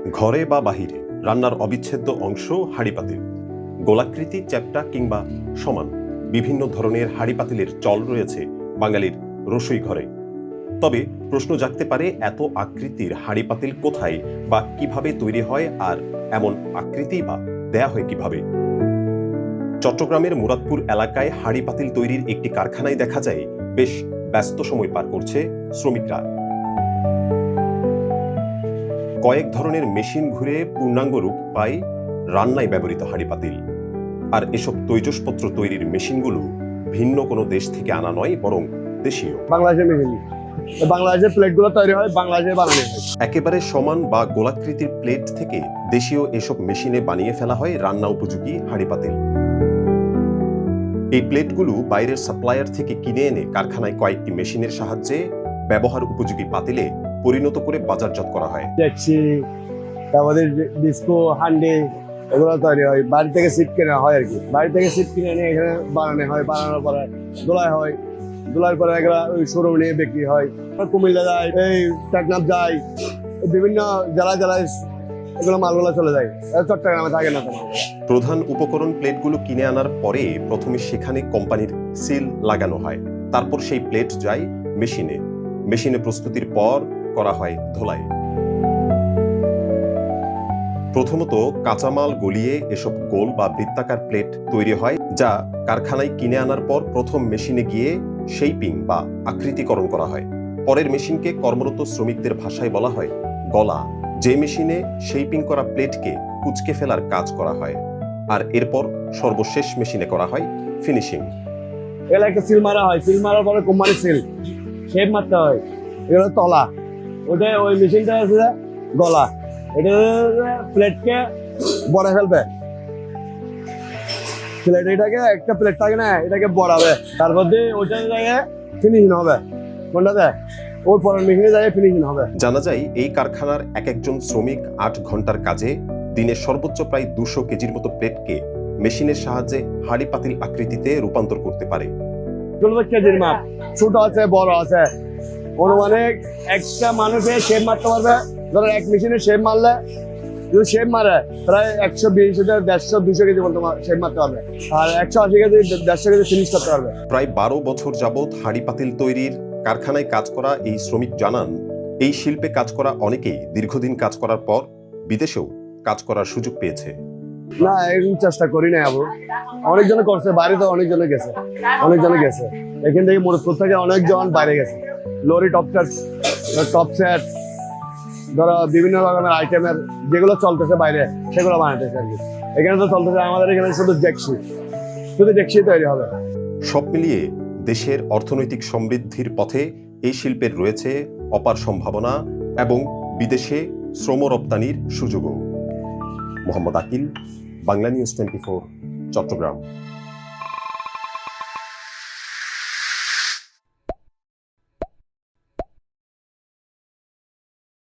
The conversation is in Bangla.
ঘরে বা বাহিরে রান্নার অবিচ্ছেদ্য অংশ হাঁড়ি পাতিল। গোলাকৃতি, চ্যাপ্টা কিংবা সমান বিভিন্ন ধরনের হাঁড়ি পাতিলের চল রয়েছে বাঙালির রসোই ঘরে। তবে প্রশ্ন জাগতে পারে, এত আকৃতির হাঁড়ি পাতিল কোথায় বা কিভাবে তৈরি হয়, আর এমন আকৃতি বা দেয়া হয় কিভাবে? চট্টগ্রামের মুরাদপুর এলাকায় হাঁড়ি পাতিল তৈরির একটি কারখানায় দেখা যায় বেশ ব্যস্ত সময় পার করছে শ্রমিকরা। কয়েক ধরনের মেশিন ঘুরে পূর্ণাঙ্গ রূপ পায় রান্নায় ব্যবহৃত হাঁড়ি পাতিল। আর এসব তৈজসপত্র তৈরির মেশিনগুলো ভিন্ন কোনো দেশ থেকে আনা নয়, বরং দেশীয়। বাংলাদেশের মেশিন, বাংলাদেশের প্লেটগুলো তৈরি হয় বাংলাদেশে বানানো হয়। একেবারে সমান বা গোলাকৃতির প্লেট থেকে দেশীয় এসব মেশিনে বানিয়ে ফেলা হয় রান্না উপযোগী হাঁড়ি পাতিল। এই প্লেটগুলো বাইরের সাপ্লায়ার থেকে কিনে এনে কারখানায় কয়েকটি মেশিনের সাহায্যে ব্যবহার উপযোগী পাতিলে পরিণত করে বাজারজাত করা হয়। দেখছি তারপরে ডিস্কো, হান্ডি এগুলো তৈরি হয়। বাড়ি থেকে সিট কেনা হয় আর কি, বাড়ি থেকে সিট কিনে এনে এখানে বানানো হয়। বানানোর পরে দোলাই হয়, দোলার পরে এগুলো ওই শোরুম নিয়ে বিক্রি হয়। কুমিল্লা যায়, এই টেকনাফ যায়, বিভিন্ন জেলায় এগুলো মালগুলো চলে যায়, চট্টগ্রামে থাকে না। প্রধান উপকরণ প্লেটগুলো কিনে আনার পরে প্রথমে সেখানে কোম্পানির সিল লাগানো হয়। তারপর সেই প্লেট যায় মেশিনে প্রস্তুতির পর করা হয় ধোলাই। প্রথমত কাঁচামাল গলিয়ে এসব গোল বা বৃত্তাকার প্লেট তৈরি হয়, যা কারখানায় কিনে আনার পর প্রথম মেশিনে গিয়ে শেপিং বা আকৃতিকরণ করা হয়। পরের মেশিনকে কর্মরত শ্রমিকদের ভাষায় বলা হয় গলা, যে মেশিনে শেপিং করা প্লেটকে কুঁচকে ফেলার কাজ করা হয়। আর এরপর সর্বশেষ মেশিনে করা হয় ফিনিশিং। এগুলো একটা সিল মারা হয়, সিল মারার পরে কোম্পানি সিল শেপ মারতে হয়। এগুলো তলা, ওটা ওই মেশিনটা আছে গলা, এটা প্লেটকে বড়া ফেলবে। প্লেট এটাকে একটা প্লেট থাকে না, এটাকে বড়াবে, তারপর দিয়ে ওইটার জায়গায় ফিনিশিং হবে। কোনটাতে? ওই পরের মেশিনের জায়গায় ফিনিশিং হবে। জানা যায় এই কারখানার এক একজন শ্রমিক 8 ঘন্টার কাজে দিনে সর্বোচ্চ প্রায় 200 কেজির মতো প্লেটকে মেশিনের সাহায্যে হাঁড়ি পাতিল আকৃতিতে রূপান্তর করতে পারে। কেজির মাপ, ছোট আছে, বড় আছে। অনুমানিক একটা মানুষের শেপ মারতে পারবে। ধরো এক মেশিনে শেপ মারলে, যদি শেপ মারে প্রায় 120 থেকে 150-200 কেজি পর্যন্ত শেপ মারতে পারবে, আর 180 কেজি 150 কেজি ফিনিশ করতে পারবে। প্রায় 12 বছর যাবৎ হাঁড়ি পাতিল তৈরির কারখানায় কাজ করা এই শ্রমিক জানান, এই শিল্পে কাজ করা অনেকেই দীর্ঘদিন কাজ করার পর বিদেশেও কাজ করার সুযোগ পেয়েছে। না, এরকম চেষ্টা করি না আবু। অনেকজনে করছে, বাইরে তো অনেকজনে গেছে। এখান থেকে মুরাদপুর থেকে অনেকজন বাইরে গেছে। লরি, টপ সেট, ধরো বিভিন্ন রকমের আইটেমের যেগুলো চলতেছে বাইরে, সেগুলো বানাতেছে আর কি। এখানে তো চলতেছে আমাদের এখানে শুধু ডেকসি তৈরি হবে। সব মিলিয়ে দেশের অর্থনৈতিক সমৃদ্ধির পথে এই শিল্পের রয়েছে অপার সম্ভাবনা এবং বিদেশে শ্রম রপ্তানির সুযোগও। মোহাম্মদ আকিল, বাংলা নিউজ 24, চট্টগ্রাম।